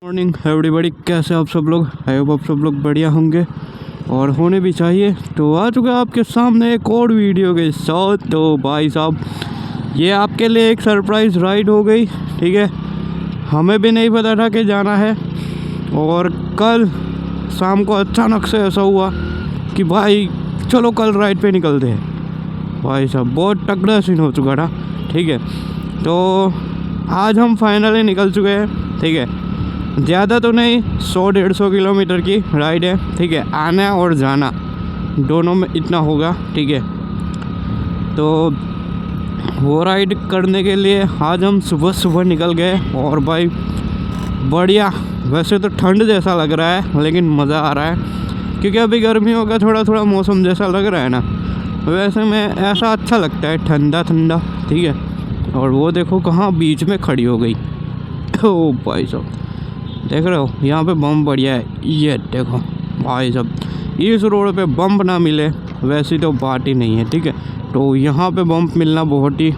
Morning everybody, कैसे आप सब लोग? आई होप आप सब लोग बढ़िया होंगे और होने भी चाहिए। तो आ चुका है आपके सामने एक और वीडियो के साथ। तो भाई साहब, ये आपके लिए एक सरप्राइज़ राइड हो गई, ठीक है। हमें भी नहीं पता था कि जाना है, और कल शाम को अचानक से ऐसा हुआ कि भाई चलो कल राइड पे निकलते हैं। भाई साहब बहुत तगड़ा सीन हो चुका था, ठीक है। तो आज हम फाइनली निकल चुके हैं, ठीक है। ज़्यादा तो नहीं, 100-150 किलोमीटर की राइड है, ठीक है। आना और जाना दोनों में इतना होगा, ठीक है। तो वो राइड करने के लिए आज हम सुबह सुबह निकल गए। और भाई बढ़िया, वैसे तो ठंड जैसा लग रहा है लेकिन मज़ा आ रहा है, क्योंकि अभी गर्मियों का थोड़ा थोड़ा मौसम जैसा लग रहा है ना, वैसे में ऐसा अच्छा लगता है, ठंडा ठंडा, ठीक है। और वो देखो कहाँ बीच में खड़ी हो गई। ओ भाई साहब देख रहे हो, यहाँ पे बम बढ़िया है। ये देखो भाई साहब, इस रोड पे बम्प ना मिले वैसी तो बात ही नहीं है, ठीक है। तो यहाँ पे बम्प मिलना बहुत ही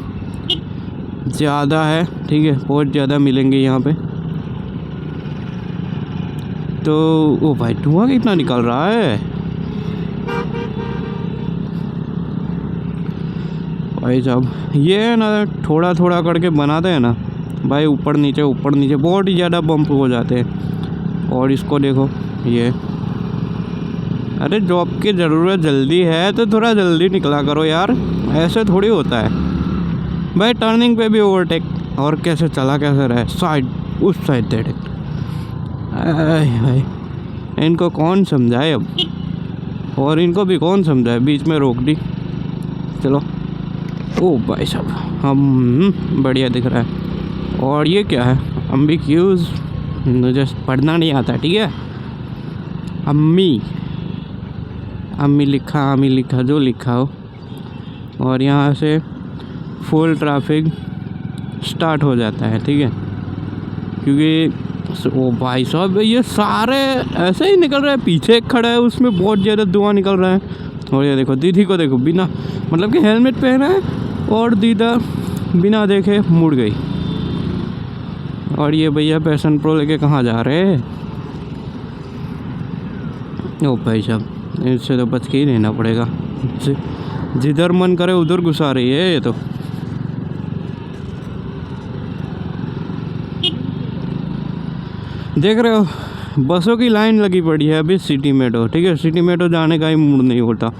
ज़्यादा है, ठीक है, बहुत ज़्यादा मिलेंगे यहाँ पे। तो ओ भाई धुआं कितना निकल रहा है भाई साहब। ये है ना, थोड़ा थोड़ा करके बनाते हैं ना भाई, ऊपर नीचे बहुत ही ज़्यादा बम्प हो जाते हैं। और इसको देखो, ये अरे जॉब की ज़रूरत जल्दी है तो थोड़ा जल्दी निकला करो यार, ऐसे थोड़ी होता है भाई। टर्निंग पे भी ओवरटेक, और कैसे चला कैसे रहे, साइड उस साइड दे भाई। इनको कौन समझाए अब, और इनको भी कौन समझाए, बीच में रोक दी। चलो ओ भाई साहब, हम बढ़िया दिख रहा है। और ये क्या है, एम्बिग्यूज, मुझे पढ़ना नहीं आता, ठीक है। अम्मी लिखा जो लिखा हो। और यहाँ से फुल ट्रैफिक स्टार्ट हो जाता है, ठीक है। क्योंकि ओ भाई साहब, ये सारे ऐसे ही निकल रहे हैं। पीछे एक खड़ा है, उसमें बहुत ज़्यादा धुआं निकल रहा है। और ये देखो दीदी को देखो, बिना मतलब कि हेलमेट पहना है और दीदा बिना देखे मुड़ गई। और ये भैया पैशन प्रो लेके कहाँ जा रहे हैं? ओ भाई साहब, इससे तो बच के ही रहना पड़ेगा, जिधर मन करे उधर घुसा रही है ये तो। देख रहे हो, बसों की लाइन लगी पड़ी है अभी सिटी मेट्रो, ठीक है। सिटी मेट्रो जाने का ही मूड नहीं होता,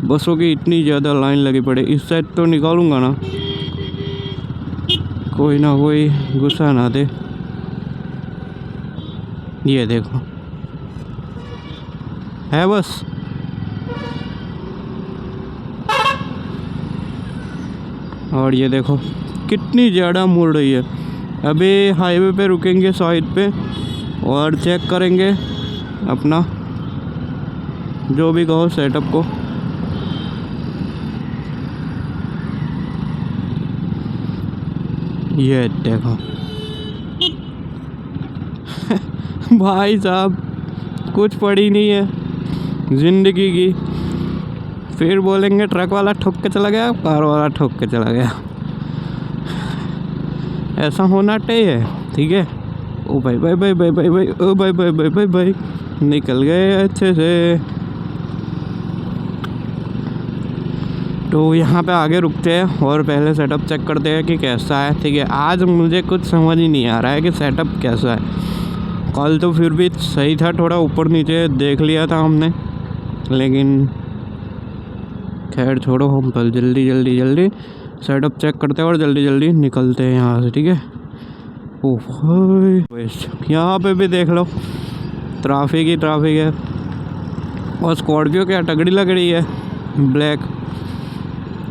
बसों की इतनी ज़्यादा लाइन लगी पड़ी। इस साइड तो निकालूंगा ना, कोई ना कोई गुस्सा ना दे। ये देखो है बस। और ये देखो कितनी ज़्यादा मुड़ रही है। अभी हाईवे पे रुकेंगे साइड पे और चेक करेंगे अपना जो भी कहो सेटअप को। ये देखो भाई साहब, कुछ पड़ी नहीं है ज़िंदगी की। फिर बोलेंगे ट्रक वाला ठोक के चला गया, कार वाला ठोक के चला गया। ऐसा होना चाहिए, ठीक है। ओ भाई भाई भाई भाई भाई भाई, ओ भाई भाई भाई भाई भाई, निकल गए अच्छे से। तो यहाँ पे आगे रुकते हैं और पहले सेटअप चेक करते हैं कि कैसा है, ठीक है। आज मुझे कुछ समझ ही नहीं आ रहा है कि सेटअप कैसा है। कल तो फिर भी सही था, थोड़ा ऊपर नीचे देख लिया था हमने, लेकिन खैर छोड़ो। हम कल जल्दी सेटअप चेक करते हैं और जल्दी निकलते हैं यहाँ से, ठीक है। ओह यहाँ पे भी देख लो, ट्रैफिक ही ट्रैफिक है। और स्कॉर्पियो क्या तगड़ी लग रही है, ब्लैक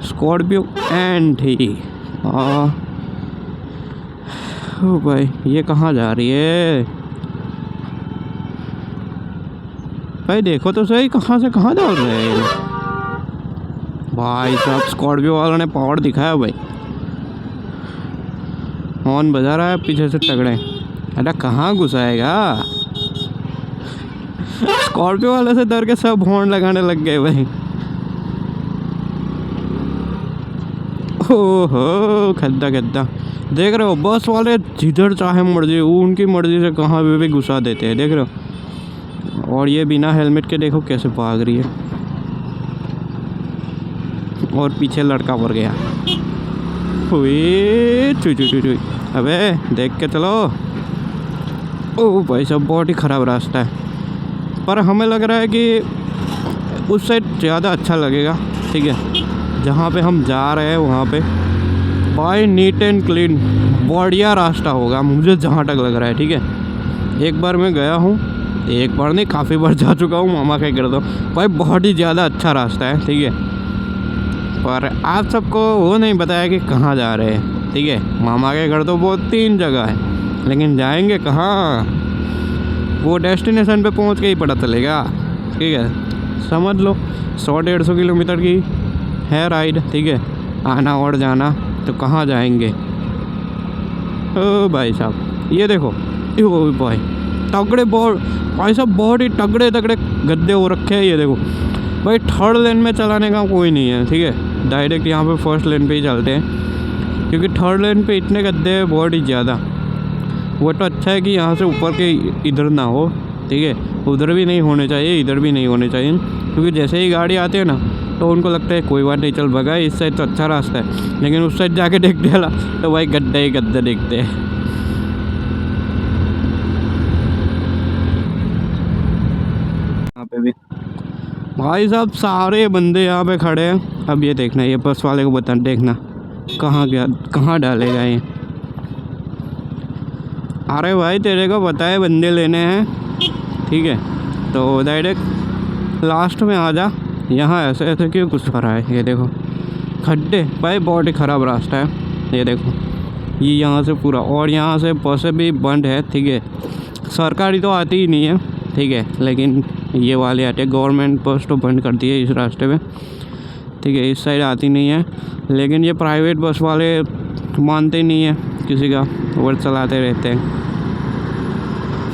स्कॉर्पियो एंड ही। ओ भाई ये कहाँ जा रही है भाई? देखो तो सही, कहाँ से कहाँ डाल रहे हैं भाई साहब। स्कॉर्पियो वालों ने पावर दिखाया भाई, हॉर्न बजा रहा है पीछे से तगड़े। अरे कहाँ घुसाएगा? स्कॉर्पियो वाले से डर के सब हॉर्न लगाने लग गए भाई। ओहो खद्दा खद्दा देख रहे हो, बस वाले जिधर चाहे मर्जी, वो उनकी मर्जी से कहाँ भी घुसा देते हैं, देख रहे हो। और ये बिना हेलमेट के देखो कैसे भाग रही है, और पीछे लड़का पड़ गया। चुई अबे देख के चलो। ओह भाई साहब बहुत ही ख़राब रास्ता है, पर हमें लग रहा है कि उस साइड ज़्यादा अच्छा लगेगा। ठीक है, जहाँ पे हम जा रहे हैं वहाँ पे भाई नीट एंड क्लीन बढ़िया रास्ता होगा, मुझे जहाँ तक लग रहा है। ठीक है, एक बार मैं गया हूँ, एक बार नहीं काफ़ी बार जा चुका हूँ, मामा क्या कर दो भाई, बहुत ही ज़्यादा अच्छा रास्ता है। ठीक है, पर आप सबको वो नहीं बताया कि कहाँ जा रहे हैं। ठीक है, मामा के घर तो वो 3 जगह है, लेकिन जाएंगे कहाँ, वो डेस्टिनेशन पे पहुँच के ही पता चलेगा। ठीक है, समझ लो 100-150 किलोमीटर की है राइड। ठीक है, आना और जाना, तो कहाँ जाएंगे। ओ भाई साहब ये देखो, ओ भाई तगड़े बहुत भाई साहब, बहुत ही तगड़े गद्दे हो रखे हैं। ये देखो भाई, थर्ड लेन में चलाने का कोई नहीं है। ठीक है, डायरेक्ट यहाँ पे फर्स्ट लेन पे ही चलते हैं, क्योंकि थर्ड लेन पे इतने गद्दे हैं बहुत ही ज़्यादा। वो तो अच्छा है कि यहाँ से ऊपर के इधर ना हो। ठीक है, उधर भी नहीं होने चाहिए, इधर भी नहीं होने चाहिए, क्योंकि जैसे ही गाड़ी आती है ना तो उनको लगता है कोई बात नहीं, चल भगा, इस साइड तो अच्छा रास्ता है। लेकिन उस साइड जाके देखते हैं तो भाई गड्ढे ही गड्ढे देखते हैं। यहाँ पे भी भाई साहब सारे बंदे यहाँ पे खड़े हैं। अब ये देखना, ये बस वाले को बता, देखना कहाँ डालेगा ये। अरे भाई तेरे को पता है बंदे लेने हैं। ठीक है, तो डायरेक्ट लास्ट में आ जा। यहाँ ऐसे क्यों कुछ कर रहा है, ये देखो खड्डे भाई, बहुत ही ख़राब रास्ता है। ये देखो ये यहाँ से पूरा, और यहाँ से बसें भी बंद है। ठीक है, सरकारी तो आती ही नहीं है। ठीक है, लेकिन ये वाले आते हैं, गवर्नमेंट बस तो बंद कर दी है इस रास्ते में। ठीक है, इस साइड आती नहीं है, लेकिन ये प्राइवेट बस वाले मानते नहीं है किसी का, वो चलाते रहते हैं,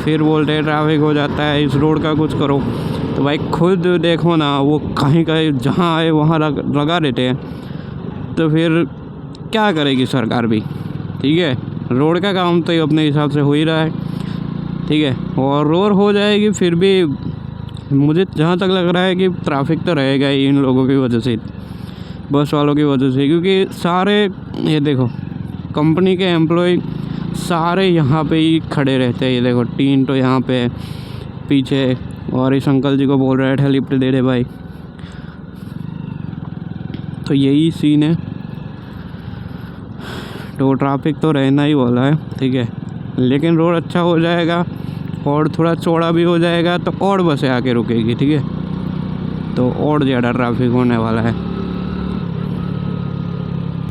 फिर बोलते हैं ट्रैफिक हो जाता है, इस रोड का कुछ करो। तो भाई खुद देखो ना, वो कहीं जहाँ आए वहाँ लगा देते हैं, तो फिर क्या करेगी सरकार भी। ठीक है, रोड का काम तो अपने हिसाब से हो ही रहा है। ठीक है, और रोड हो जाएगी, फिर भी मुझे जहाँ तक लग रहा है कि ट्रैफिक तो रहेगा ही इन लोगों की वजह से, बस वालों की वजह से, क्योंकि सारे ये देखो कंपनी के एम्प्लॉय सारे यहाँ पे ही खड़े रहते हैं। ये देखो 3 तो यहाँ पे पीछे, और इस अंकल जी को बोल रहे थे लिफ्ट दे दे भाई। तो यही सीन है, तो ट्रैफिक तो रहना ही वाला है। ठीक है, लेकिन रोड अच्छा हो जाएगा और थोड़ा चौड़ा भी हो जाएगा, तो और बसें आके रुकेगी। ठीक है, तो और ज़्यादा ट्रैफिक होने वाला है।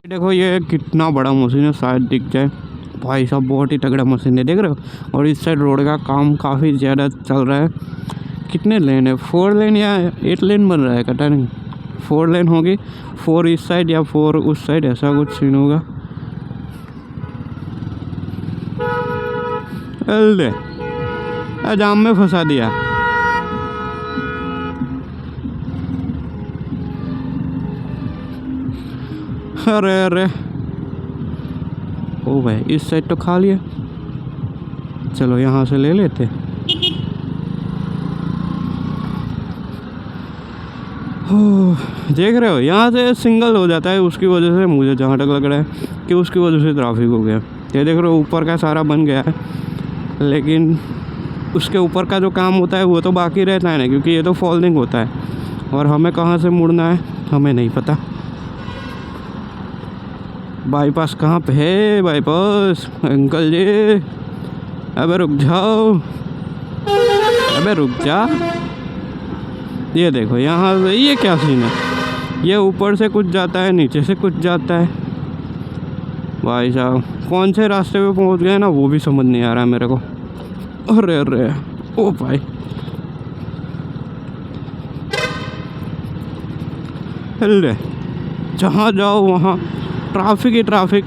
देखो ये कितना बड़ा मशीन है, शायद दिख जाए भाई साहब, बहुत ही तगड़ा मशीन है, देख रहे हो। और इस साइड रोड का काम काफ़ी ज़्यादा चल रहा है। कितने लेन है, 4 लेन या 8 लेन बन रहा है, पता नहीं। 4 लेन होगी, 4 इस साइड या 4 उस साइड, ऐसा कुछ सीन होगा। अल्ले जाम में फंसा दिया। अरे ओ भाई, इस साइड तो खाली है, चलो यहाँ से ले लेते। देख रहे हो यहाँ से सिंगल हो जाता है, उसकी वजह से मुझे जहाँ तक लग रहा है कि उसकी वजह से ट्रैफिक हो गया। ये देख रहे हो ऊपर का सारा बन गया है, लेकिन उसके ऊपर का जो काम होता है वो तो बाकी रहता है ना, क्योंकि ये तो फॉल्डिंग होता है, और हमें कहाँ से मुड़ना है हमें नहीं पता। बाईपास कहाँ पे है, बाईपास अंकल जी, अबे रुक जाओ, अबे रुक जा। ये देखो यहाँ से, ये क्या सीन है, ये ऊपर से कुछ जाता है, नीचे से कुछ जाता है। भाई साहब कौन से रास्ते पे पहुँच गए ना, वो भी समझ नहीं आ रहा है मेरे को। अरे ओ भाई, अरे जहाँ जाओ वहाँ ट्रैफिक ही ट्रैफिक।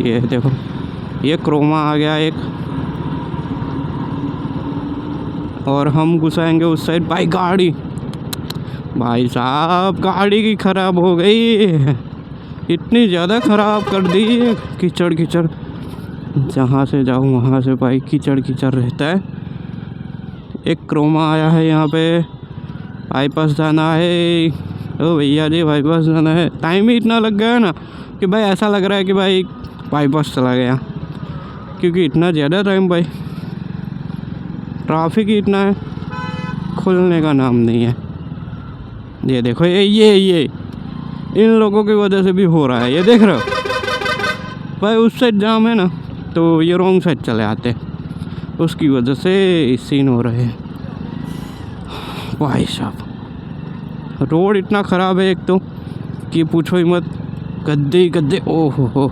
ये देखो ये क्रोमा आ गया एक, और हम घुसाएंगे उस साइड। भाई साहब गाड़ी की ख़राब हो गई। इतनी ज़्यादा ख़राब कर दी है, कीचड़ कीचड़, जहाँ से जाओ वहाँ से भाई कीचड़ कीचड़ रहता है। एक क्रोमा आया है यहाँ पे, बाईपास जाना है। ओ भैया जी बाईपास जाना है। टाइम ही इतना लग गया है ना कि भाई ऐसा लग रहा है कि भाई बाईपास चला गया, क्योंकि इतना ज़्यादा टाइम भाई, ट्रैफिक ही इतना है, खुलने का नाम नहीं है। ये देखो ये इन लोगों की वजह से भी हो रहा है, ये देख रहे हो भाई। उस साइड जाम है ना तो ये रॉन्ग साइड चले आते, उसकी वजह से सीन हो रहे हैं भाई साहब। रोड इतना ख़राब है एक तो कि पूछो ही मत, गद्दे गद्दे, ओहो हो।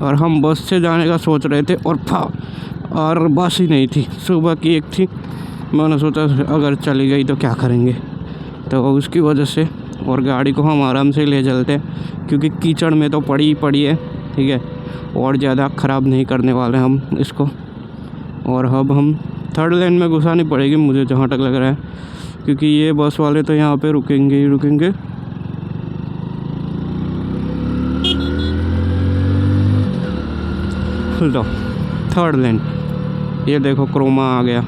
और हम बस से जाने का सोच रहे थे और बस ही नहीं थी, सुबह की एक थी। मैंने सोचा अगर चली गई तो क्या करेंगे, तो उसकी वजह से, और गाड़ी को हम आराम से ले चलते क्योंकि कीचड़ में तो पड़ी ही पड़ी है, ठीक है। और ज़्यादा ख़राब नहीं करने वाले हम इसको। और अब हम थर्ड लेन में घुसानी पड़ेगी मुझे जहाँ तक लग रहा है, क्योंकि ये बस वाले तो यहाँ पे रुकेंगे ही रुकेंगे। लो थर्ड लेन, ये देखो क्रोमा आ गया,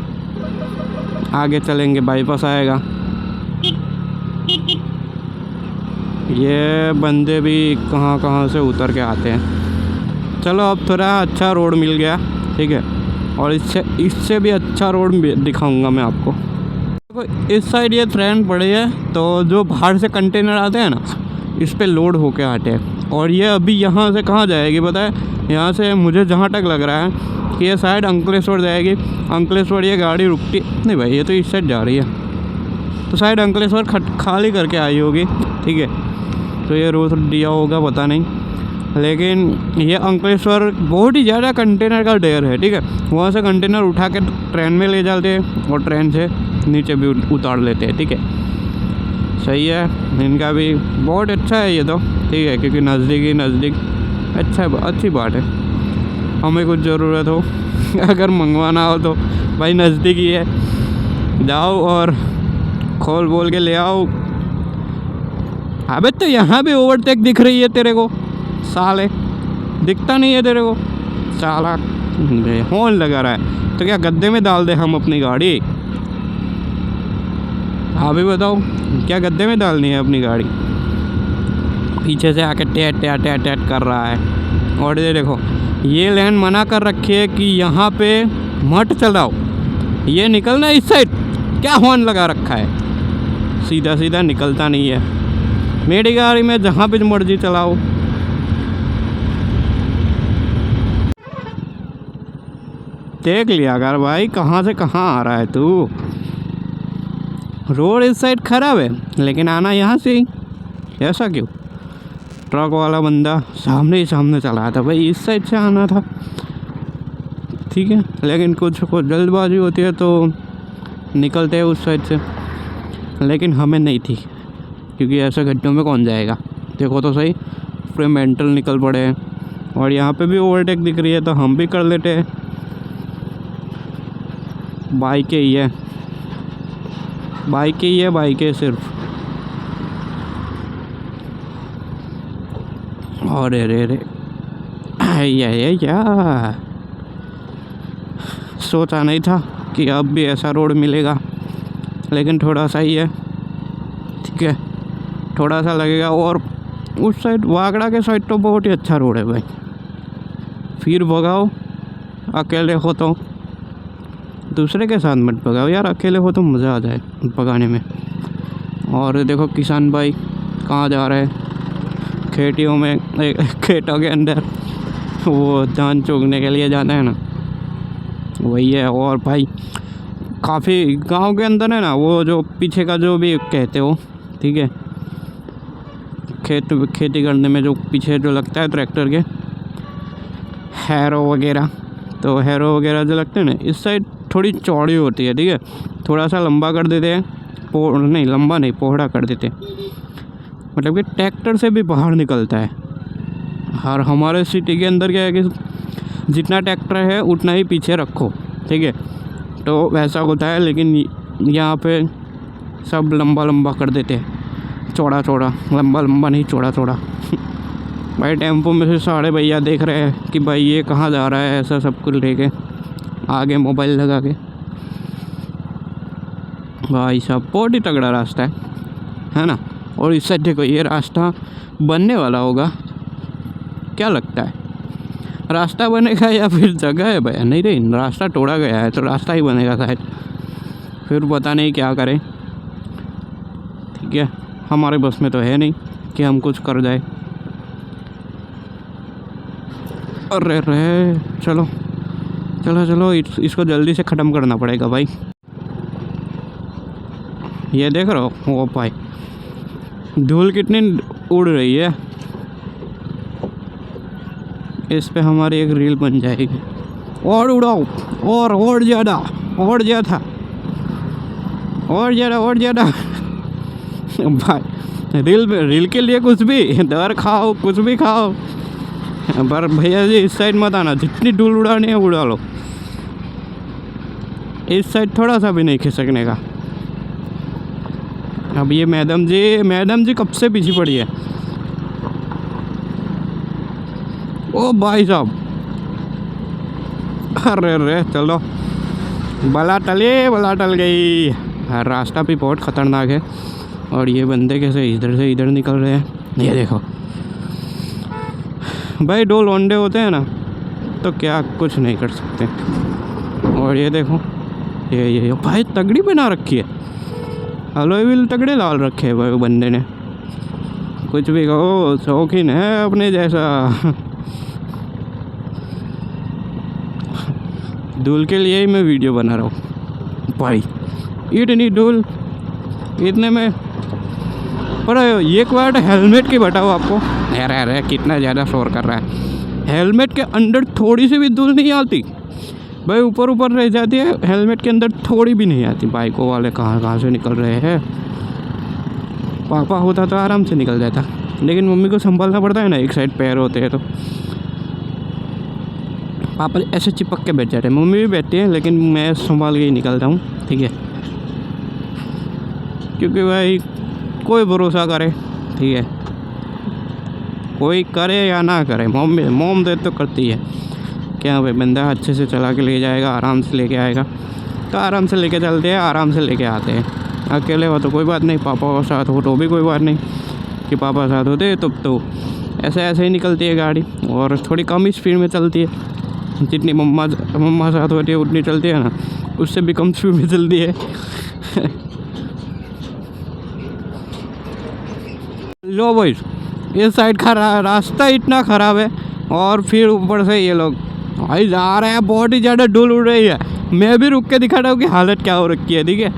आगे चलेंगे बाईपास आएगा। ये बंदे भी कहाँ कहाँ से उतर के आते हैं। चलो अब थोड़ा अच्छा रोड मिल गया, ठीक है, और इससे भी अच्छा रोड दिखाऊंगा मैं आपको। देखो इस साइड ये ट्रेन पड़ी है, तो जो बाहर से कंटेनर आते हैं ना, इस पे लोड होके आते हैं। और ये अभी यहाँ से कहाँ जाएगी पता है? यहाँ से मुझे जहाँ तक लग रहा है कि ये शायद अंकलेश्वर जाएगी। अंकलेश्वर ये गाड़ी रुकती नहीं भाई, ये तो इस साइड जा रही है, तो शायद अंकलेश्वर खाली करके आई होगी, ठीक है। तो ये रोड दिया होगा पता नहीं, लेकिन ये अंकलेश्वर बहुत ही ज़्यादा कंटेनर का ढेर है, ठीक है। वहाँ से कंटेनर उठा के ट्रेन में ले जाते हैं और ट्रेन से नीचे भी उतार लेते हैं, ठीक है। सही है, इनका भी बहुत अच्छा है ये तो, ठीक है, क्योंकि नज़दीक अच्छा है, अच्छी बात है। हमें कुछ ज़रूरत हो अगर मंगवाना हो तो भाई नज़दीक ही है, जाओ और खोल बोल के ले आओ। अबे तो यहाँ भी ओवरटेक दिख रही है तेरे को, साले दिखता नहीं है तेरे को, साला हॉर्न लगा रहा है। तो क्या गद्दे में डाल दे हम अपनी गाड़ी? आप ही बताओ, क्या गद्दे में डालनी है अपनी गाड़ी? पीछे से आके टैट टैट टैट टैट कर रहा है। और ये देखो, ये लेन मना कर रखी है कि यहाँ पे मत चलाओ, ये निकलना इस साइड। क्या हॉर्न लगा रखा है, सीधा सीधा निकलता नहीं है। मेरी गाड़ी में जहाँ पे मर्जी चलाओ। देख लिया कर भाई, कहाँ से कहाँ आ रहा है तू। रोड इस साइड खराब है, लेकिन आना यहाँ से ही, ऐसा क्यों? ट्रक वाला बंदा सामने ही सामने चला था भाई, इस साइड से आना था, ठीक है। लेकिन कुछ जल्दबाजी होती है तो निकलते हैं उस साइड से, लेकिन हमें नहीं थी, क्योंकि ऐसे गड्ढों में कौन जाएगा। देखो तो सही, पूरे मेंटल निकल पड़े हैं। और यहाँ पे भी ओवरटेक दिख रही है, तो हम भी कर लेते हैं। बाइकें ही है, बाइकें सिर्फ। और रे या सोचा नहीं था कि अब भी ऐसा रोड मिलेगा, लेकिन थोड़ा सा ही है, ठीक है, थोड़ा सा लगेगा। और उस साइड वागड़ा के साइड तो बहुत ही अच्छा रोड है भाई, फिर भगाओ। अकेले हो तो, दूसरे के साथ मत भगाओ यार, अकेले हो तो मज़ा आ जाए भगाने में। और देखो किसान भाई कहाँ जा रहे हैं, खेतियों में, खेतों के अंदर वो धान चुगने के लिए जाना है ना, वही है। और भाई काफ़ी गांव के अंदर है ना, वो जो पीछे का जो भी कहते हो, ठीक है, खेती करने में जो पीछे जो लगता है ट्रैक्टर के, हैरो वगैरह, तो हैरो वगैरह जो लगते हैं ना, इस साइड थोड़ी चौड़ी होती है, ठीक है। थोड़ा सा लंबा कर देते हैं, नहीं लंबा नहीं, पोहड़ा कर देते हैं, मतलब कि ट्रैक्टर से भी बाहर निकलता है। और हमारे सिटी के अंदर क्या है कि जितना ट्रैक्टर है उतना ही पीछे रखो, ठीक है, तो वैसा होता है। लेकिन यहाँ पे सब लंबा लंबा कर देते हैं, चौड़ा चौड़ा, लंबा लंबा नहीं, चौड़ा चौड़ा भाई टेम्पो में से सारे भैया देख रहे हैं कि भाई ये कहाँ जा रहा है, ऐसा सब कुछ लेके आगे मोबाइल लगा के। भाई साहब बहुत ही तगड़ा रास्ता है ना। और इस साइड देखो ये रास्ता बनने वाला होगा, क्या लगता है रास्ता बनेगा या फिर जगह है भाई? नहीं रे, रास्ता तोड़ा गया है तो रास्ता ही बनेगा शायद, फिर पता नहीं क्या करें। ठीक है, हमारे बस में तो है नहीं कि हम कुछ कर जाए। अरे रे चलो चलो चलो, इसको जल्दी से ख़त्म करना पड़ेगा भाई। ये देख रहे हो वो भाई, धूल कितनी उड़ रही है, इस पे हमारी एक रील बन जाएगी। और उड़ाओ, और ज़्यादा, और ज़्यादा, और ज़्यादा, और ज़्यादा भाई रील के लिए कुछ भी दर खाओ, कुछ भी खाओ, पर भैया जी इस साइड मत आना, जितनी धूल उड़ानी है उड़ा लो, इस साइड थोड़ा सा भी नहीं खिसकने का। अब ये मैडम जी कब से पीछे पड़ी है। ओ भाई साहब, अरे रे चलो, बला टल गई। रास्ता भी बहुत ख़तरनाक है। और ये बंदे कैसे इधर से इधर निकल रहे हैं, ये देखो भाई, दो लौंडे होते हैं ना तो क्या कुछ नहीं कर सकते। और ये देखो ये भाई तगड़ी बना रखी है, अलॉय व्हील तगड़े लाल रखे हैं भाई बंदे ने। कुछ भी कहो, शौकीन है अपने जैसा। धूल के लिए ही मैं वीडियो बना रहा हूँ भाई, इतनी धूल इतने में। पर ये क्वाड हेलमेट की बताओ आपको, अरे कितना ज़्यादा शोर कर रहा है। हेलमेट के अंदर थोड़ी सी भी धूल नहीं आती भाई, ऊपर रह जाती है, हेलमेट के अंदर थोड़ी भी नहीं आती। बाइकों वाले कहाँ से निकल रहे हैं। पापा होता तो आराम से निकल जाता, लेकिन मम्मी को संभालना पड़ता है ना, एक साइड पैर होते हैं तो पापा ऐसे चिपक के बैठ जाते हैं। मम्मी भी बैठती है लेकिन मैं संभाल के ही निकलता हूँ। ठीक है, क्योंकि भाई कोई भरोसा करे, ठीक है, कोई करे या ना करे, मोम दे तो करती है। क्या भाई बंदा अच्छे से चला के ले जाएगा, आराम से लेके आएगा तो आराम से लेके चलते हैं, आराम से लेके आते हैं। अकेले हो तो कोई बात नहीं, पापा के साथ हो तो भी कोई बात नहीं, कि पापा साथ होते तब तो ऐसे ही निकलती है गाड़ी। और थोड़ी कम ही स्पीड में चलती है, जितनी मम्मा साथ होती है उतनी चलती है ना, उससे भी कम स्पीड में चलती है। लो भाई, इस साइड का रास्ता इतना ख़राब है, और फिर ऊपर से ये लोग भाई जा रहे हैं, बहुत ही ज़्यादा धूल उड़ रही है। मैं भी रुक के दिखा रहा हूँ कि हालत क्या हो रखी है। ठीक है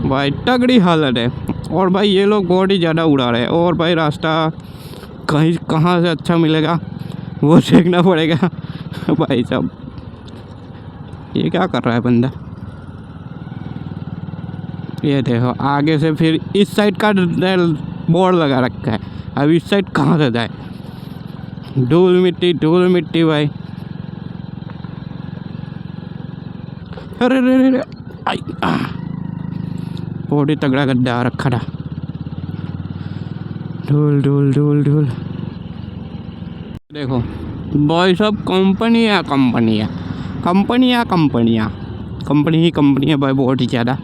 भाई, तगड़ी हालत है। और भाई ये लोग बहुत ही ज़्यादा उड़ा रहे हैं। और भाई रास्ता कहाँ से अच्छा मिलेगा वो देखना पड़ेगा। भाई साहब ये क्या कर रहा है बंदा, ये देखो आगे से फिर इस साइड का बोर्ड लगा रखा है, अब इस साइड कहाँ से जाए। धूल मिट्टी भाई। अरे रे आई, बहुत ही तगड़ा गड्ढा रखा था। धूल देखो भाई साहब, कंपनी है भाई, बहुत ही ज़्यादा।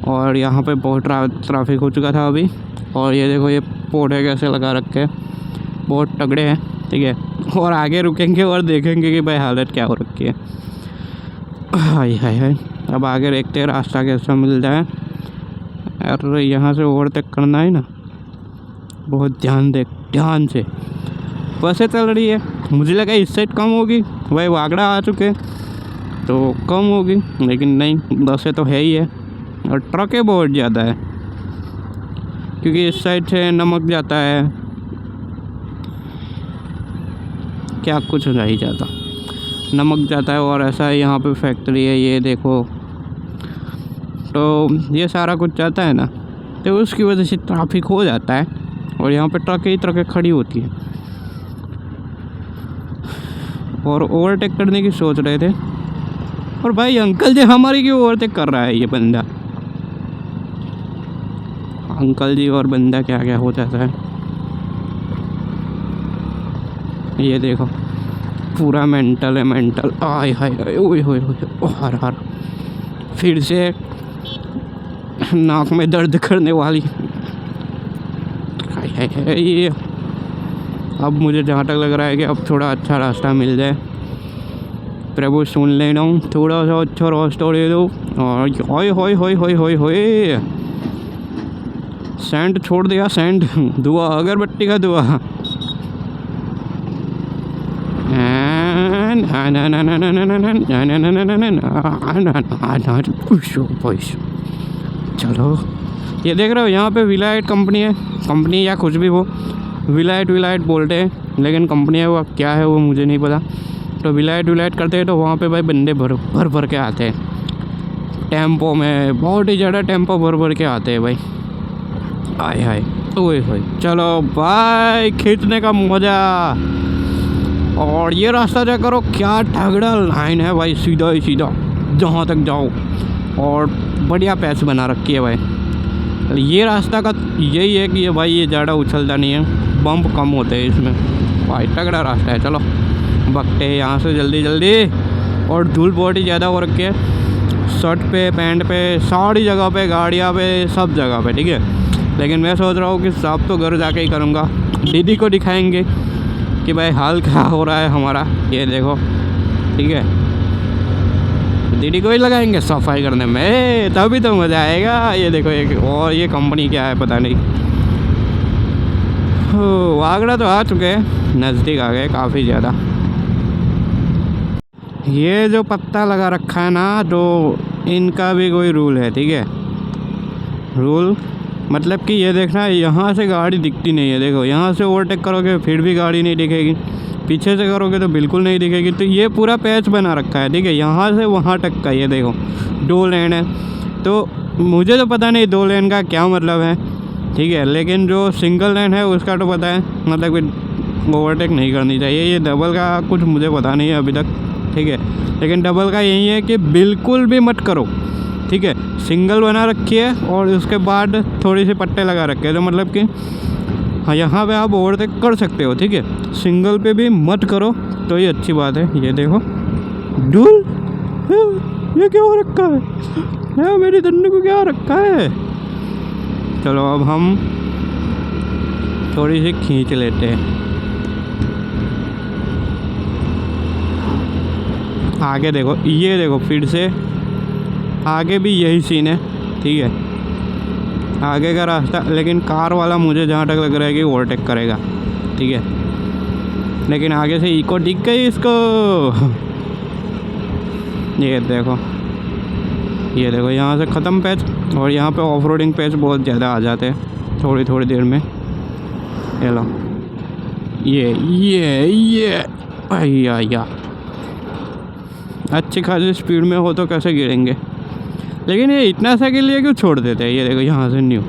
और यहाँ पे बहुत ट्रैफिक हो चुका था अभी। और ये देखो ये पौधे कैसे लगा रखे हैं, बहुत तगड़े हैं। ठीक है, और आगे रुकेंगे और देखेंगे कि भाई हालत क्या हो रखी है। हाय अब आगे देखते हैं रास्ता कैसा मिल जाए। अरे यहाँ से ओवरटेक करना है ना, बहुत ध्यान से। बसें चल रही है, मुझे लगा इस साइड कम होगी भाई, वागड़ा आ चुके तो कम होगी, लेकिन नहीं, बसें तो है ही है। और ट्रकें बहुत ज़्यादा है, क्योंकि इस साइड से नमक जाता है, क्या कुछ नहीं जाता, नमक जाता है। और ऐसा है यहाँ पे फैक्ट्री है, ये देखो, तो ये सारा कुछ जाता है ना, तो उसकी वजह से ट्रैफिक हो जाता है। और यहाँ पे ट्रकें खड़ी होती है। और ओवरटेक करने की सोच रहे थे, और भाई अंकल जी हमारी क्यों ओवरटेक कर रहा है ये बंदा। अंकल जी और बंदा क्या क्या हो जाता है। ये देखो पूरा मेंटल है, मेंटल। आय हाय हाय, ओए होए होए, हर हर। फिर से नाक में दर्द करने वाली। हाय हाय हाय, ये अब मुझे जहाँ तक लग रहा है कि अब थोड़ा अच्छा रास्ता मिल जाए। प्रभु सुन लेना हूँ, थोड़ा सा अच्छा रास्ता दे दो। और होय होय होय होय होय होय, सैंड छोड़ दिया, सैंड। धुआं, अगरबत्ती का धुआं। चलो, ये देख रहे हो यहाँ पे विलायत कंपनी है, कंपनी या कुछ भी वो विलायत विलायत बोलते हैं, लेकिन कंपनी है वो क्या है वो मुझे नहीं पता। तो विलायत विलायत करते हैं तो वहाँ पे भाई बंदे भर भर भर के आते हैं टेम्पो में, बहुत ही ज़्यादा टेम्पो भर भर के आते हैं भाई। आय हाय, ओए होए। चलो भाई, खींचने का मज़ा। और ये रास्ता क्या करो, क्या तगड़ा लाइन है भाई, सीधा ही सीधा जहाँ तक जाओ। और बढ़िया पैच बना रखी है भाई। ये रास्ता का यही है कि ये भाई ये ज़्यादा उछलता नहीं है, बम्प कम होते हैं इसमें भाई। तगड़ा रास्ता है। चलो बकते हैं यहाँ से जल्दी जल्दी। और धूल बहुत ही ज़्यादा हो रखी है, शर्ट पे, पैंट पे, सारी जगह पे, गाड़ियाँ पे, सब जगह पे, ठीक है। लेकिन मैं सोच रहा हूँ कि साफ तो घर जाके ही करूँगा। दीदी को दिखाएंगे कि भाई हाल क्या हो रहा है हमारा, ये देखो, ठीक है। दीदी को ही लगाएंगे सफाई करने में, तभी तो मज़ा आएगा। ये देखो एक और, ये कंपनी क्या है पता नहीं। वागड़ा तो आ चुके हैं, नज़दीक आ गए काफ़ी ज़्यादा। ये जो पत्ता लगा रखा है ना, तो इनका भी कोई रूल है, ठीक है। रूल मतलब कि ये देखना, यहाँ से गाड़ी दिखती नहीं है। देखो यहाँ से ओवरटेक करोगे फिर भी गाड़ी नहीं दिखेगी, पीछे से करोगे तो बिल्कुल नहीं दिखेगी। तो ये पूरा पैच बना रखा है, ठीक है, यहाँ से वहाँ तक का। ये देखो 2 लेन है, तो मुझे तो पता नहीं 2 लेन का क्या मतलब है, ठीक है। लेकिन जो सिंगल लेन है उसका तो पता है, मतलब कि ओवरटेक नहीं करनी चाहिए। ये डबल का कुछ मुझे पता नहीं है अभी तक, ठीक है। लेकिन डबल का यही है कि बिल्कुल भी मत करो, ठीक है। सिंगल बना रखी है और उसके बाद थोड़ी सी पट्टे लगा रखे हैं, तो मतलब कि हाँ यहाँ पे आप ओवरटेक कर सकते हो, ठीक है। सिंगल पे भी मत करो, तो ये अच्छी बात है। ये देखो डूल, ये क्या हो रखा है, मेरी दन्नू को क्या हो रखा है। चलो अब हम थोड़ी सी खींच लेते हैं आगे। देखो ये देखो, फिर से आगे भी यही सीन है, ठीक है, आगे का रास्ता। लेकिन कार वाला मुझे जहाँ तक लग रहा है कि ओवरटेक करेगा, ठीक है। लेकिन आगे से इको दिख गई इसको। ये देखो, ये देखो यहाँ से ख़त्म पैच। और यहाँ पे ऑफ रोडिंग पैच बहुत ज़्यादा आ जाते हैं थोड़ी थोड़ी देर में। ये लो, ये भैया अच्छी खासी स्पीड में हो तो कैसे गिरेंगे। लेकिन ये इतना सा के लिए क्यों छोड़ देते हैं। ये देखो यहाँ से न्यू,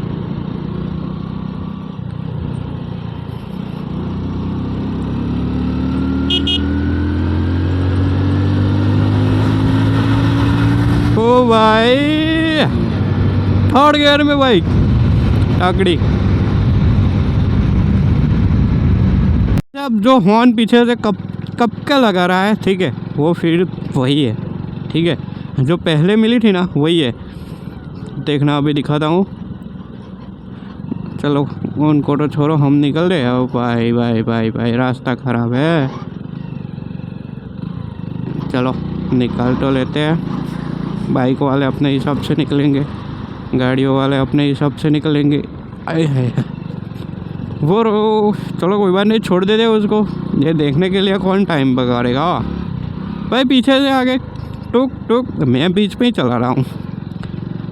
ओ भाई थर्ड गियर में भाई टाकड़ी। अब जो हॉर्न पीछे से कब का लगा रहा है, ठीक है, वो फिर वही है, ठीक है। जो पहले मिली थी ना वही है। देखना अभी दिखाता हूँ। चलो उनको तो छोड़ो, हम निकल रहे हैं। भाई भाई भाई भाई रास्ता ख़राब है। चलो निकाल तो लेते हैं। बाइक वाले अपने हिसाब से निकलेंगे, गाड़ियों वाले अपने हिसाब से निकलेंगे। आए है वो चलो कोई बात नहीं, छोड़ देते उसको। ये देखने के लिए कौन टाइम बगाड़ेगा भाई। पीछे से आगे टुक टुक, मैं बीच में ही चला रहा हूँ,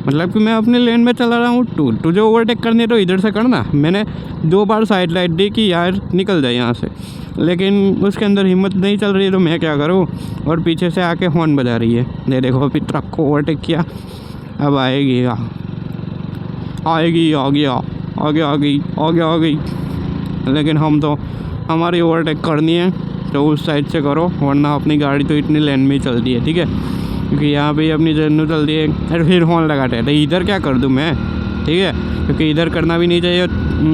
मतलब कि मैं अपने लेन में चला रहा हूँ। तुझे ओवरटेक करनी तो इधर से करना। मैंने 2 बार साइड लाइट दी कि यार निकल जाए यहाँ से, लेकिन उसके अंदर हिम्मत नहीं चल रही है, तो मैं क्या करूँ। और पीछे से आके हॉर्न बजा रही है। ये देखो अभी ट्रक को ओवरटेक किया, अब आएगी आएगी, आ गया आगे आ गई। लेकिन हम तो, हमारी ओवरटेक करनी है तो उस साइड से करो, वरना अपनी गाड़ी तो इतनी लेन में ही चलती है, ठीक है। क्योंकि यहाँ पे अपनी जन्नू चलती है। अरे फिर हॉर्न लगाते हैं, तो इधर क्या कर दूँ मैं, ठीक है। क्योंकि इधर करना भी नहीं चाहिए,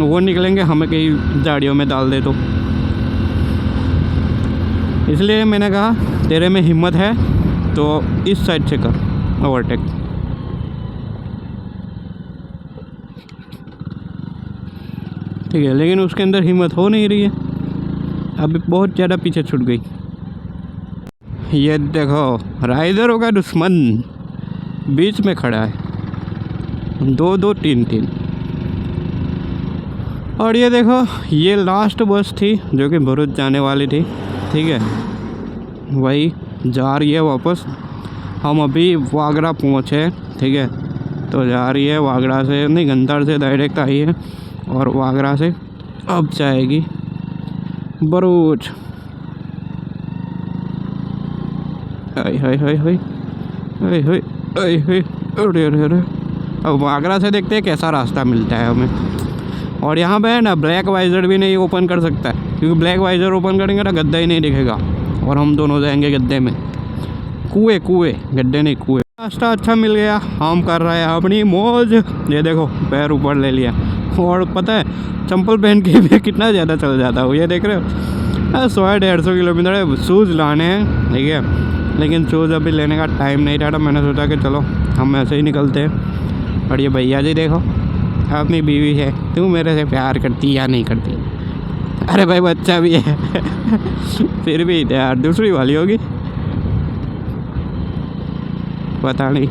वो निकलेंगे हमें कहीं झाड़ियों में डाल दे तो। इसलिए मैंने कहा तेरे में हिम्मत है तो इस साइड से कर ओवरटेक। ठीक है, लेकिन उसके अंदर हिम्मत हो नहीं रही है, अभी बहुत ज़्यादा पीछे छूट गई। ये देखो राइडरों का दुश्मन बीच में खड़ा है, 2-2-3-3। और ये देखो ये लास्ट बस थी जो कि भरूच जाने वाली थी। ठीक है, वही जा रही है वापस। हम अभी वागड़ा पहुँचे। ठीक है, तो जा रही है वागड़ा से, नहीं गंदार से डायरेक्ट आई है और वागड़ा से अब जाएगी भरूच। हाय हाय हाय हाय हाय हाय हाय हाय, अरे अरे अरे। अब वागड़ा से देखते हैं कैसा रास्ता मिलता है हमें। और यहाँ पे ना ब्लैक वाइजर भी नहीं ओपन कर सकता है, क्योंकि ब्लैक वाइजर ओपन करेंगे ना गद्दा ही नहीं दिखेगा और हम दोनों जाएंगे गद्दे में। कुएं गड्ढे नहीं कुएं। रास्ता अच्छा मिल गया, हम कर रहे हैं अपनी मौज। ये देखो पैर ऊपर ले लिया, और पता है चंपल पहन के भी कितना ज़्यादा चल जाता हूँ। ये देख रहे हो 100-150 किलोमीटर शूज़ लाने हैं। ठीक है, लेकिन शूज़ अभी लेने का टाइम नहीं था, तो मैंने सोचा कि चलो हम ऐसे ही निकलते हैं। और ये भैया जी देखो, अपनी बीवी है, तू मेरे से प्यार करती या नहीं करती? अरे भाई बच्चा भी है फिर भी यार दूसरी वाली होगी, पता नहीं।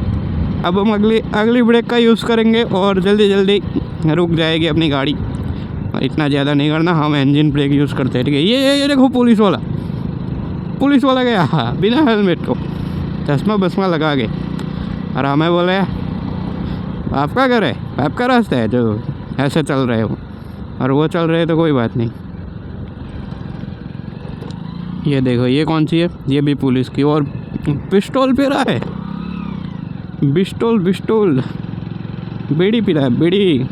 अब हम अगली ब्रेक का यूज़ करेंगे और जल्दी रुक जाएगी अपनी गाड़ी। और इतना ज़्यादा नहीं करना, हम इंजन ब्रेक यूज़ करते हैं। ठीक है, ये देखो पुलिस वाला गया बिना हेलमेट को, चश्मा बसमा लगा के। और हमें बोले आपका घर है, आपका रास्ता है जो ऐसे चल रहे हो, और वो चल रहे तो कोई बात नहीं। ये देखो ये कौन सी है, ये भी पुलिस की, और पिस्टल पे रहा है, बिस्टोल बीड़ी पी रहा है, बीड़ी।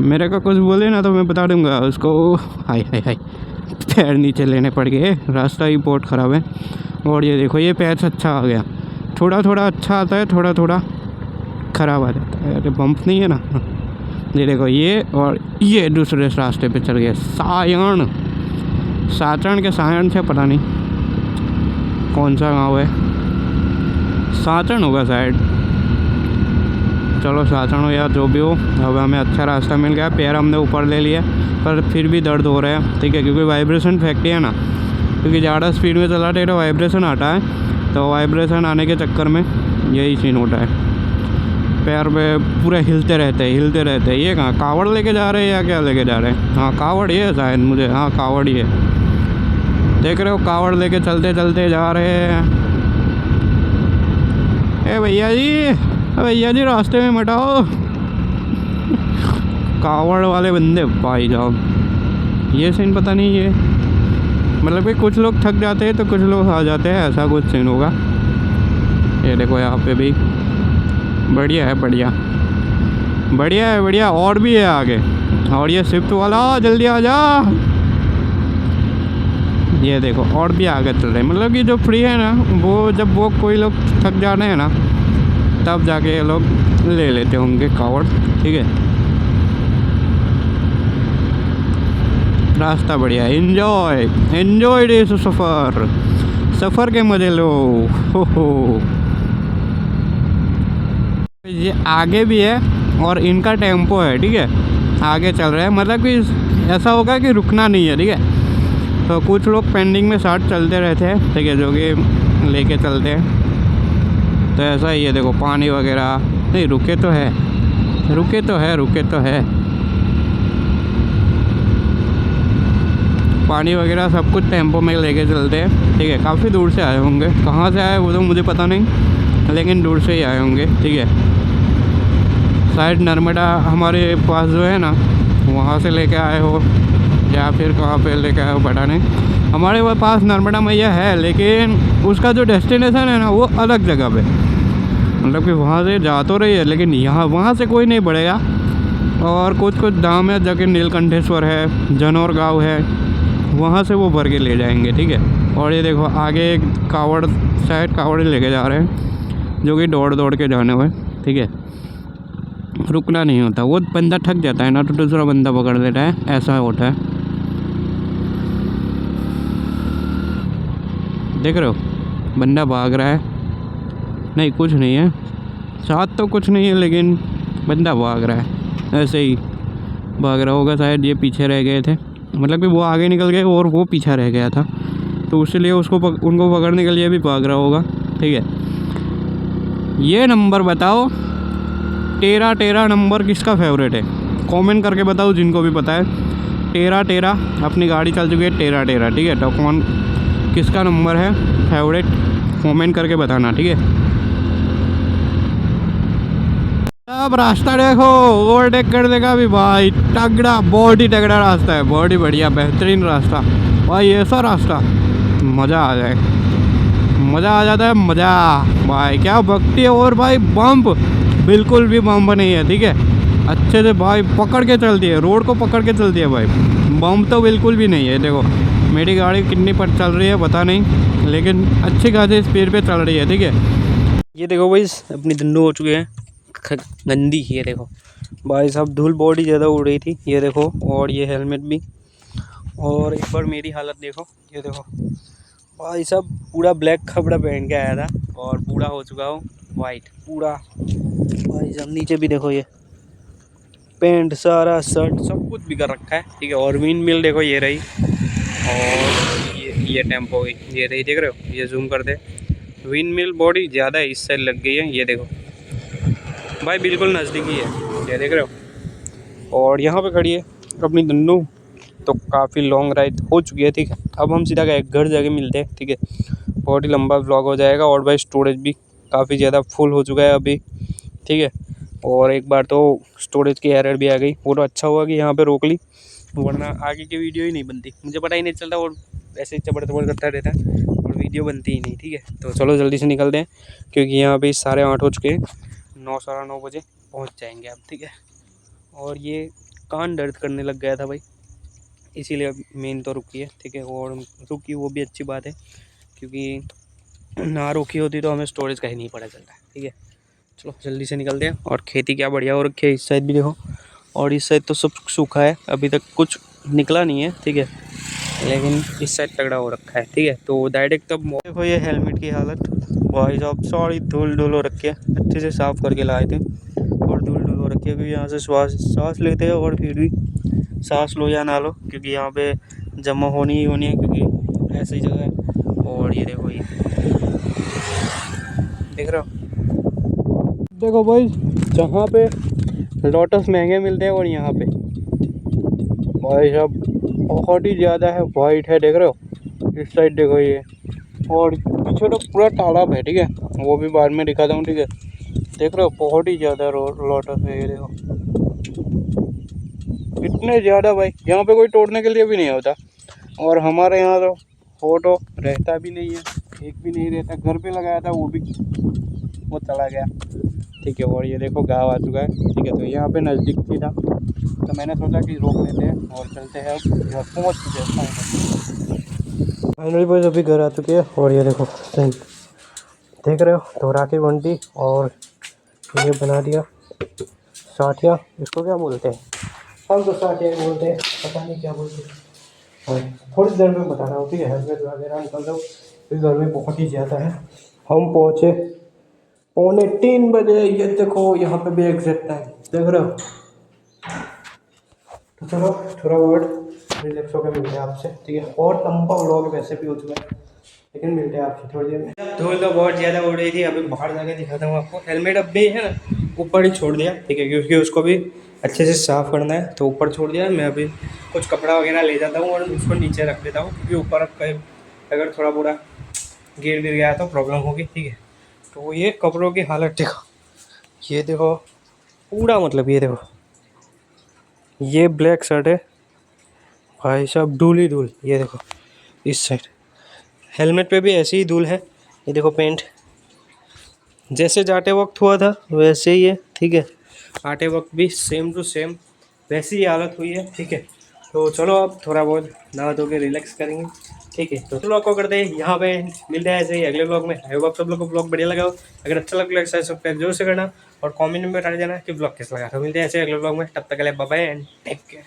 मेरे को कुछ बोले ना तो मैं बता दूंगा उसको। हाय हाय हाय, पैर नीचे लेने पड़ गए, रास्ता ही बहुत ख़राब है। और ये देखो ये पैच अच्छा आ गया, थोड़ा अच्छा आता है, थोड़ा ख़राब आ जाता है। अरे बम्प नहीं है ना। ये देखो ये, और ये दूसरे रास्ते पे चल गए, साचण के सायण से पता नहीं कौन सा गांव है, साचण होगा शायद। चलो साचण हो या जो भी हो, अब हमें अच्छा रास्ता मिल गया। पैर हमने ऊपर ले लिया पर फिर भी दर्द हो रहा है। ठीक है, क्योंकि वाइब्रेशन फैक्ट्री है ना, क्योंकि ज़्यादा स्पीड में चलाते हैं तो वाइब्रेशन आता है, तो वाइब्रेशन आने के चक्कर में यही सीन होता है, पैर में पूरे हिलते रहते हैं। ये कहाँ कावड़ लेके जा रहे हैं या क्या लेके जा रहे हैं? हाँ कावड़ ही है शायद, मुझे हाँ कावड़ ही है। देख रहे हो कावड़ लेके चलते जा रहे हैं। ए भैया जी रास्ते में मटाओ कावड़ वाले बंदे भाई साहब। ये सीन पता नहीं, ये मतलब कि कुछ लोग थक जाते हैं तो कुछ लोग आ जाते हैं, ऐसा कुछ सीन होगा। ये देखो यहाँ पे भी बढ़िया है, बढ़िया और भी है आगे। और ये स्विफ्ट वाला जल्दी आ जा। ये देखो और भी आगे चल रहे हैं, मतलब कि जो फ्री है ना वो, जब वो कोई लोग थक जाते हैं ना तब जाके ये लोग ले लेते होंगे कावड़। ठीक है, रास्ता बढ़िया, एंजॉय दिस सफ़र के मज़े लो। हो ये आगे भी है और इनका टेम्पो है। ठीक है, आगे चल रहा है, मतलब कि ऐसा होगा कि रुकना नहीं है। ठीक है, तो कुछ लोग पेंडिंग में साथ चलते रहते हैं। ठीक है, जो कि लेके चलते हैं, तो ऐसा ही है। देखो पानी वगैरह नहीं, रुके तो है पानी वगैरह सब कुछ टेम्पो में लेके चलते हैं। ठीक है, काफ़ी दूर से आए होंगे, कहाँ से आए वो तो मुझे पता नहीं, लेकिन दूर से ही आए होंगे। ठीक है, शायद नर्मदा हमारे पास जो है ना वहाँ से लेके आए हो, या फिर कहाँ पे लेके आए हो पता नहीं। हमारे पास नर्मदा मैया है, लेकिन उसका जो डेस्टिनेशन है ना वो अलग जगह पे, मतलब कि वहाँ से जा तो रही है लेकिन वहाँ से कोई नहीं बढ़ेगा। और कुछ धाम है जगह, नीलकंठेश्वर है, जनौर गाँव है, वहाँ से वो भर के ले जाएंगे। ठीक है, और ये देखो आगे एक कावड़, शायद कावड़ लेके जा रहे हैं, जो कि दौड़ के जाने हुए। ठीक है, रुकना नहीं होता, वो बंदा थक जाता है ना तो दूसरा बंदा पकड़ लेता है, ऐसा होता है। देख रहे हो बंदा भाग रहा है, नहीं कुछ नहीं है, साथ तो कुछ नहीं है लेकिन बंदा भाग रहा है, ऐसे ही भाग रहा होगा शायद। ये पीछे रह गए थे, मतलब कि वो आगे निकल गए और वो पीछा रह गया था, तो इसलिए उनको पकड़ने के लिए भी भाग रहा होगा। ठीक है, ये नंबर बताओ 13 नंबर किसका फेवरेट है, कमेंट करके बताओ जिनको भी पता है। 13 अपनी गाड़ी चल चुकी है 13, ठीक है। तो कौन किसका नंबर है फेवरेट, कमेंट करके बताना, ठीक है। अब रास्ता देखो, ओवरटेक कर देगा भी भाई, तगड़ा, बहुत ही तगड़ा रास्ता है, बहुत ही बढ़िया बेहतरीन रास्ता भाई। ऐसा रास्ता मज़ा आ जाए, मज़ा आ जाता है, मज़ा भाई, क्या भक्ति है। और भाई बम्प बिल्कुल भी बम्प नहीं है, ठीक है, अच्छे से भाई पकड़ के चलती है, रोड को पकड़ के चलती है भाई, बम्प तो बिल्कुल भी नहीं है। देखो मेरी गाड़ी कितनी पर चल रही है पता नहीं, लेकिन अच्छी खासी स्पीड पे चल रही है, ठीक है। ये देखो भाई अपनी धुंधु हो चुके हैं गंदी, ये देखो भाई साहब धूल बहुत ही ज़्यादा उड़ रही थी, ये देखो। और ये हेलमेट भी, और एक बार मेरी हालत देखो, ये देखो भाई साहब पूरा ब्लैक कपड़ा पहन के आया था और पूरा हो चुका हूँ वाइट पूरा। भाई साहब नीचे भी देखो, ये पैंट सारा शर्ट सब कुछ बिगड़ रखा है, ठीक है। और विंड मिल देखो ये रही, और ये टेम्पो हुई ये रही, देख रहे हो, ये जूम कर दे, विंड मिल बॉडी ज़्यादा इस साइड लग गई है, ये देखो भाई बिल्कुल नज़दीकी है, ये देख रहे हो। और यहाँ पे खड़ी है अपनी धन्नू, तो काफ़ी लॉन्ग राइड हो चुकी है, ठीक है। अब हम सीधा घर जाके मिलते हैं, ठीक है। बहुत ही लंबा व्लॉग हो जाएगा, और भाई स्टोरेज भी काफ़ी ज़्यादा फुल हो चुका है अभी, ठीक है। और एक बार तो स्टोरेज की एरर भी आ गई, वो तो अच्छा हुआ कि यहाँ पे रोक ली, वरना आगे की वीडियो ही नहीं बनती, मुझे पता ही नहीं चलता, और ऐसे ही चबड़ चबड़ करता रहता है और वीडियो बनती ही नहीं, ठीक है। तो चलो जल्दी से निकलते हैं, क्योंकि यहाँ पे 8:30 हो चुके हैं, 9 साढ़े 9 बजे पहुँच जाएंगे अब, ठीक है। और ये कान दर्द करने लग गया था भाई, इसीलिए मेन तो रुकी है, ठीक है। और रुकी वो भी अच्छी बात है, क्योंकि ना रुकी होती तो हमें स्टोरेज का ही नहीं पता चलता, ठीक है। चलो जल्दी से निकलते हैं। और खेती क्या बढ़िया हो रखी है, इस साइड भी देखो, और इस साइड तो सब सूखा है, अभी तक कुछ निकला नहीं है, ठीक है, लेकिन इस साइड तगड़ा हो रखा है, ठीक है। तो डायरेक्ट तब देखो ये हेलमेट की हालत भाई साहब, सारी धूल धूल हो रखी है, अच्छे से साफ़ करके लाए थे और धूल धूल हो रखी है, क्योंकि यहाँ से सांस लेते हैं, और फिर भी सांस लो या ना लो, क्योंकि यहाँ पे जमा होनी ही होनी है, क्योंकि ऐसी जगह है। और ये देखो, ये देख रहे हो, देखो भाई जहाँ पे लोटस महंगे मिलते हैं, और यहाँ पे भाई साहब बहुत ही ज़्यादा है, वाइट है, देख रहे हो। इस साइड देखो ये, और पीछे तो पूरा तालाब है, ठीक है, वो भी बाद में दिखाता हूँ, ठीक है। देख रहे हो बहुत ही ज़्यादा लोटस है, ये देखो इतने ज़्यादा भाई, यहाँ पे कोई तोड़ने के लिए भी नहीं होता, और हमारे यहाँ तो फोटो रहता भी नहीं है, एक भी नहीं रहता, घर पे लगाया था वो भी वो चला गया, ठीक है। और ये देखो गाँव आ चुका है, ठीक है। तो यहाँ पे नज़दीक ही था, तो मैंने सोचा कि रोक लेते हैं और चलते हैं, अब घर पहुँच चुके हैं फाइनली बस, अभी घर आ चुके हैं। और ये देखो सही देख रहे हो, धोरा की बंटी, और ये बना दिया साठिया, इसको क्या बोलते हैं, हम तो साठिया बोलते हैं, पता नहीं क्या बोलते हैं। और थोड़ी देर में बता रहा हूँ, ठीक है। हेलमेट वगैरह निकल जाओ, फिर गर्मी बहुत ही ज़्यादा है। हम पहुँचे 2:45 बजे, ये देखो यहाँ पे भी एग्जैक्ट टाइम देख रहे हो। तो चलो थोड़ा बहुत रिलैक्स होकर मिलते हैं आपसे, ठीक है। और लंबा व्लॉग वैसे भी हो चुका है, लेकिन मिलते हैं आपसे थोड़ी देर में। धूल तो बहुत ज़्यादा उड़ रही थी, अभी बाहर जाके दिखाता हूँ आपको। हेलमेट अब भी है ना ऊपर ही छोड़ दिया, ठीक है, क्योंकि उसको भी अच्छे से साफ़ करना है, तो ऊपर छोड़ दिया। मैं अभी कुछ कपड़ा वगैरह ले जाता हूँ और उसको नीचे रख देता हूँ, क्योंकि ऊपर अगर थोड़ा पूरा गिर गया तो प्रॉब्लम होगी, ठीक है। तो ये कपड़ों की हालत देखो, ये देखो पूरा, मतलब ये देखो, ये ब्लैक शर्ट है भाई साहब, धूल ही धूल, ये देखो इस साइड हेलमेट पे भी ऐसी ही धूल है, ये देखो पेंट जैसे जाते वक्त हुआ था वैसे ही है, ठीक है। आते वक्त भी सेम टू सेम वैसी ही हालत हुई है, ठीक है। तो चलो अब थोड़ा बहुत नहा धो के रिलैक्स करेंगे, ठीक है। तो ब्लॉग को करते हैं यहाँ पे, मिलते हैं ऐसे ही अगले ब्लॉग में। आई होप आप सब लोग को ब्लॉग बढ़िया लगा हो, अगर अच्छा लगा लाइक सब्सक्राइब जरूर से करना, और कमेंट में बता देना कि ब्लॉग कैसा लगा। तो मिलते हैं ऐसे अगले ब्लॉग में, तब तक के लिए bye bye and take care.